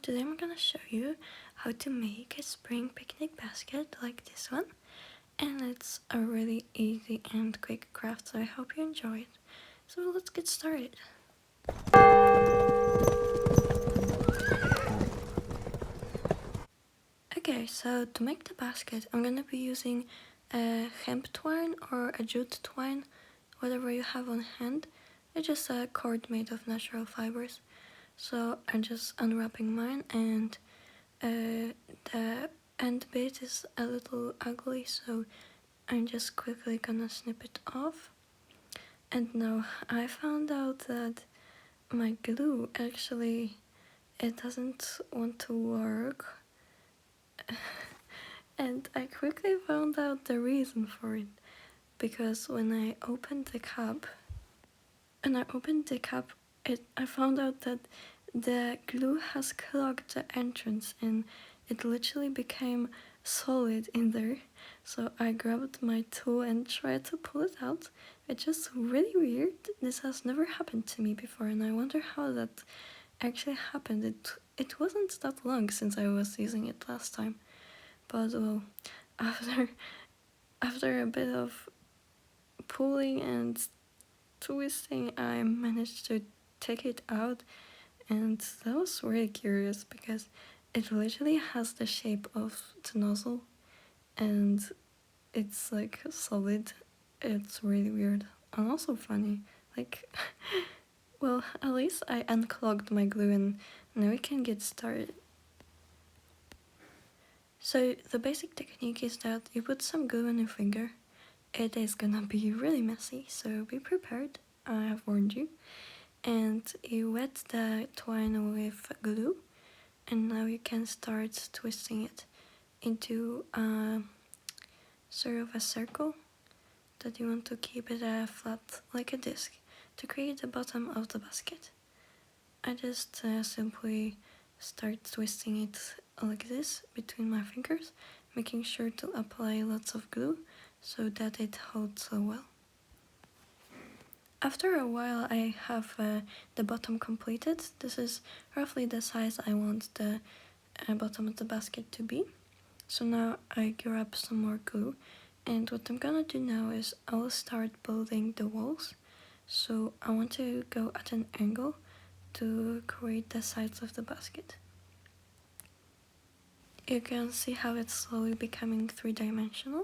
today I'm gonna show you how to make a spring picnic basket like this one. And it's a really easy and quick craft, so I hope you enjoy it. So let's get started. Okay, so to make the basket, I'm gonna be using a hemp twine or a jute twine, whatever you have on hand. It's just a cord made of natural fibers. So I'm just unwrapping mine, and the end bit is a little ugly, so I'm just quickly gonna snip it off. And now I found out that my glue actually, it doesn't want to work. And I quickly found out the reason for it, because when I opened the cup, I found out that the glue has clogged the entrance and it literally became solid in there. So I grabbed my tool and tried to pull it out. It's just really weird. This has never happened to me before, and I wonder how that actually happened. It wasn't that long since I was using it last time. But well, after a bit of pulling and twisting, I managed to take it out, and that was really curious because it literally has the shape of the nozzle and it's like solid. It's really weird and also funny. Like, well, at least I unclogged my glue and now we can get started. So the basic technique is that you put some glue on your finger. It is gonna be really messy, so be prepared, I have warned you. And you wet the twine with glue, and now you can start twisting it into sort of a circle that you want to keep it flat like a disc to create the bottom of the basket. I just simply start twisting it like this between my fingers, making sure to apply lots of glue so that it holds so well. After a while I have the bottom completed. This is roughly the size I want the bottom of the basket to be. So now I grab some more glue, and what I'm gonna do now is I will start building the walls. So I want to go at an angle to create the sides of the basket. You can see how it's slowly becoming three-dimensional.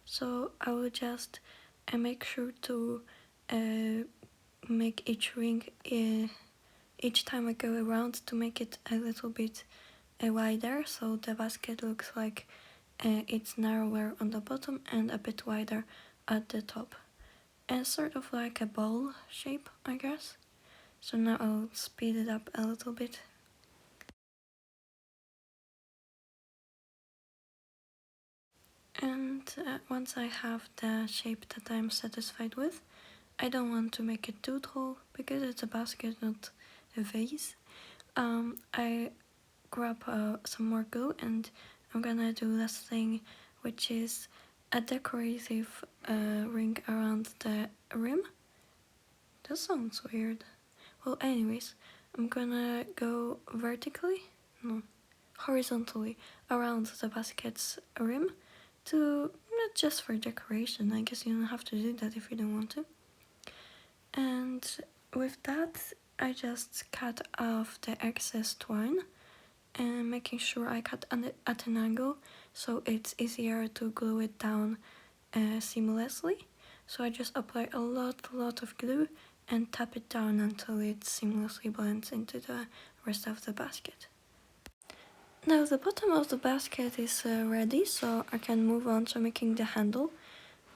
So I will just make sure to make each ring each time I go around to make it a little bit wider, so the basket looks like it's narrower on the bottom and a bit wider at the top, and sort of like a ball shape, I guess. So now I'll speed it up a little bit. And once I have the shape that I'm satisfied with, I don't want to make it too tall because it's a basket, not a vase. I grab some more glue, and I'm gonna do this thing, which is a decorative ring around the rim. That sounds weird. Well, anyways, I'm gonna go horizontally around the basket's rim, to not just for decoration. I guess you don't have to do that if you don't want to. And with that, I just cut off the excess twine, and making sure I cut at an angle so it's easier to glue it down seamlessly. So I just apply a lot of glue and tap it down until it seamlessly blends into the rest of the basket. Now the bottom of the basket is ready, so I can move on to making the handle.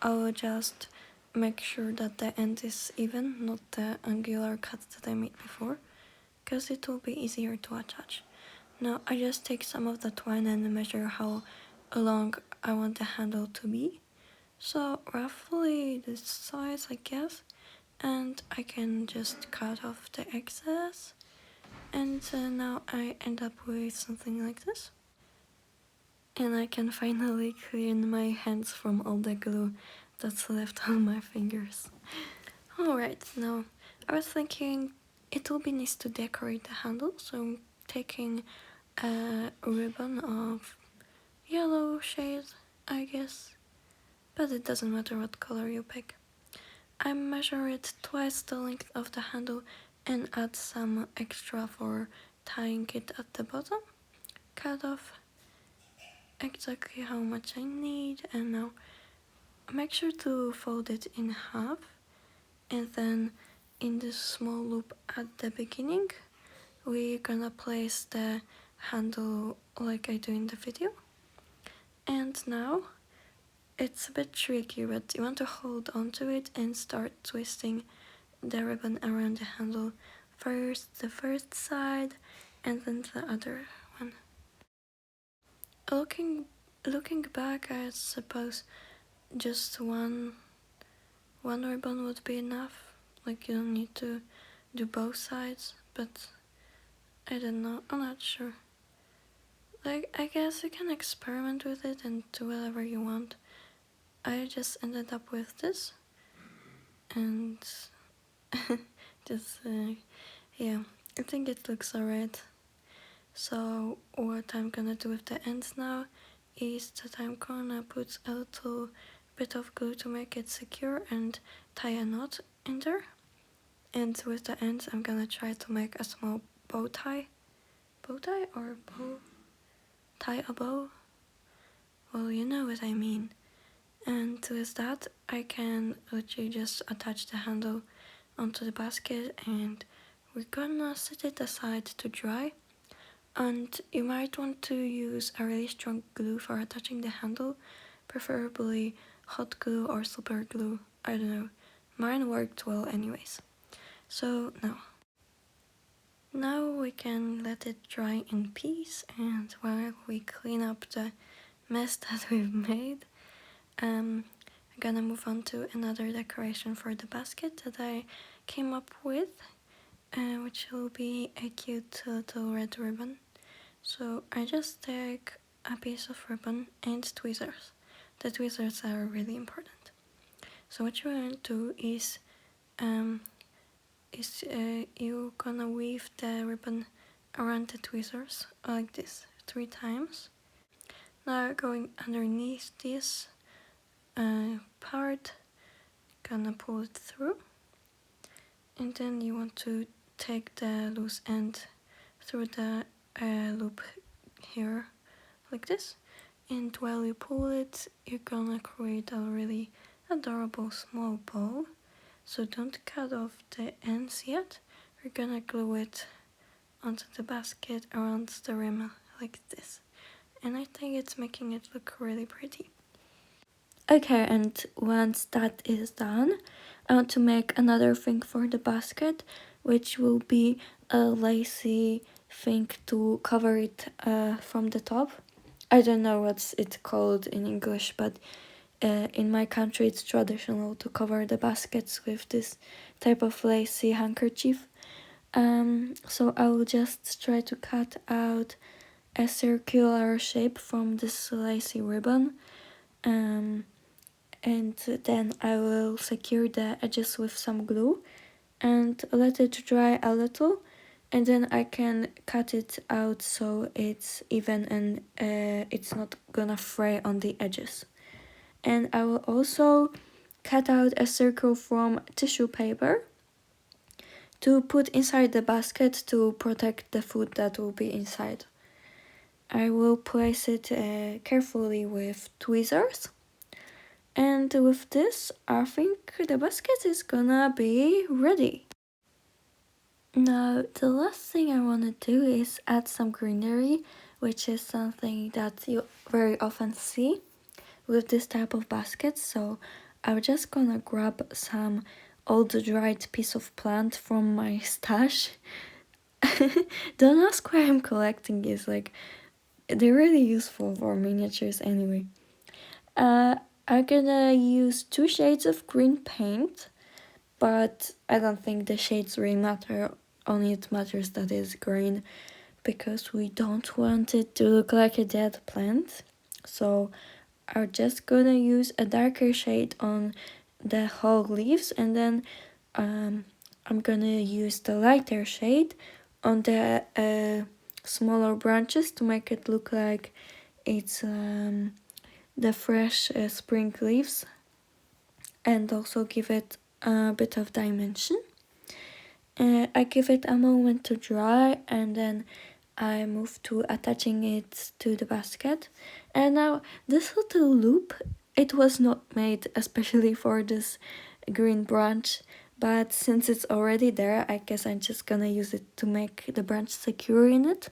I will just make sure that the end is even, not the angular cut that I made before, because it will be easier to attach. Now I just take some of the twine and measure how long I want the handle to be. So roughly this size, I guess, and I can just cut off the excess. And now I end up with something like this. And I can finally clean my hands from all the glue that's left on my fingers. Alright, now I was thinking it will be nice to decorate the handle, so I'm taking a ribbon of yellow shade, I guess, but it doesn't matter what color you pick. I measure it twice the length of the handle and add some extra for tying it at the bottom. Cut off exactly how much I need, and now make sure to fold it in half, and then in this small loop at the beginning we're gonna place the handle like I do in the video. And now it's a bit tricky, but you want to hold onto it and start twisting the ribbon around the handle. First the first side and then the other one. Looking back, I suppose just one ribbon would be enough. Like, you don't need to do both sides, but I don't know, I'm not sure. Like, I guess you can experiment with it and do whatever you want. I just ended up with this, and just yeah, I think it looks alright. So what I'm gonna do with the ends now is that I'm gonna put a little bit of glue to make it secure and tie a knot in there. And with the ends I'm gonna try to make a small bow tie. Bow tie or bow? Tie a bow? Well, you know what I mean. And with that I can literally just attach the handle onto the basket, and we're gonna set it aside to dry. And you might want to use a really strong glue for attaching the handle, preferably hot glue or super glue, I don't know. Mine worked well anyways. So now we can let it dry in peace, and while we clean up the mess that we've made, I'm gonna move on to another decoration for the basket that I came up with, which will be a cute little red ribbon. So I just take a piece of ribbon and tweezers. The tweezers are really important. So what you want to do is you're gonna weave the ribbon around the tweezers like this 3 times. Now going underneath this part, gonna pull it through, and then you want to take the loose end through the loop here like this, and while you pull it you're gonna create a really adorable small bow. So don't cut off the ends yet, we're gonna glue it onto the basket around the rim like this, and I think it's making it look really pretty. Okay, and once that is done, I want to make another thing for the basket, which will be a lacy thing to cover it from the top. I don't know what's it called in English, but in my country it's traditional to cover the baskets with this type of lacy handkerchief. So I will just try to cut out a circular shape from this lacy ribbon. And then I will secure the edges with some glue and let it dry a little, and then I can cut it out so it's even and it's not gonna fray on the edges. And I will also cut out a circle from tissue paper to put inside the basket to protect the food that will be inside. I will place it carefully with tweezers. And with this, I think the basket is gonna be ready. Now, the last thing I want to do is add some greenery, which is something that you very often see with this type of baskets. So I'm just gonna grab some old dried piece of plant from my stash. Don't ask why I'm collecting these, like, they're really useful for miniatures anyway. I'm gonna use 2 shades of green paint, but I don't think the shades really matter, only it matters that it's green, because we don't want it to look like a dead plant. So I'm just gonna use a darker shade on the whole leaves, and then I'm gonna use the lighter shade on the smaller branches to make it look like it's the fresh spring leaves, and also give it a bit of dimension. I give it a moment to dry, and then I move to attaching it to the basket. And now this little loop, it was not made especially for this green branch, but since it's already there, I guess I'm just gonna use it to make the branch secure in it.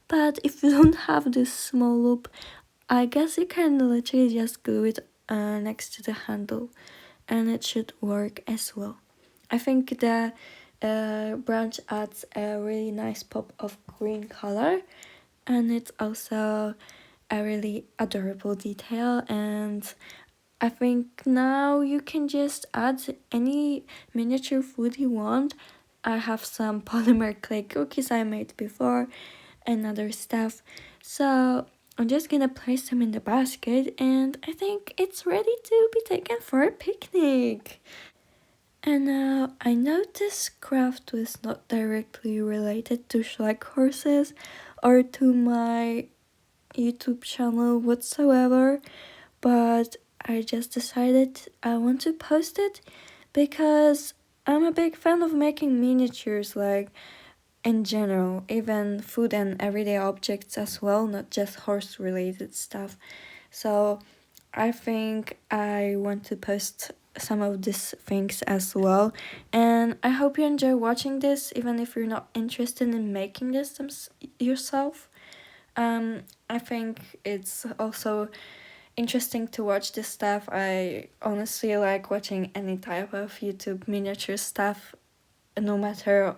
But if you don't have this small loop, I guess you can literally just glue it next to the handle, and it should work as well. I think the branch adds a really nice pop of green color, and it's also a really adorable detail. And I think now you can just add any miniature food you want. I have some polymer clay cookies I made before and other stuff, so I'm just gonna place them in the basket, and I think it's ready to be taken for a picnic. And now I know this craft was not directly related to Schleich horses or to my YouTube channel whatsoever, but I just decided I want to post it because I'm a big fan of making miniatures, like in general, even food and everyday objects as well, not just horse related stuff. So I think I want to post some of these things as well, and I hope you enjoy watching this even if you're not interested in making this yourself. I think it's also interesting to watch this stuff. I honestly like watching any type of YouTube miniature stuff, no matter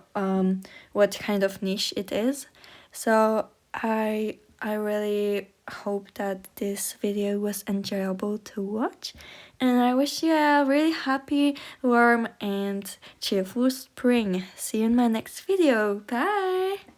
what kind of niche it is. So I really hope that this video was enjoyable to watch, and I wish you a really happy, warm and cheerful spring. See you in my next video. Bye!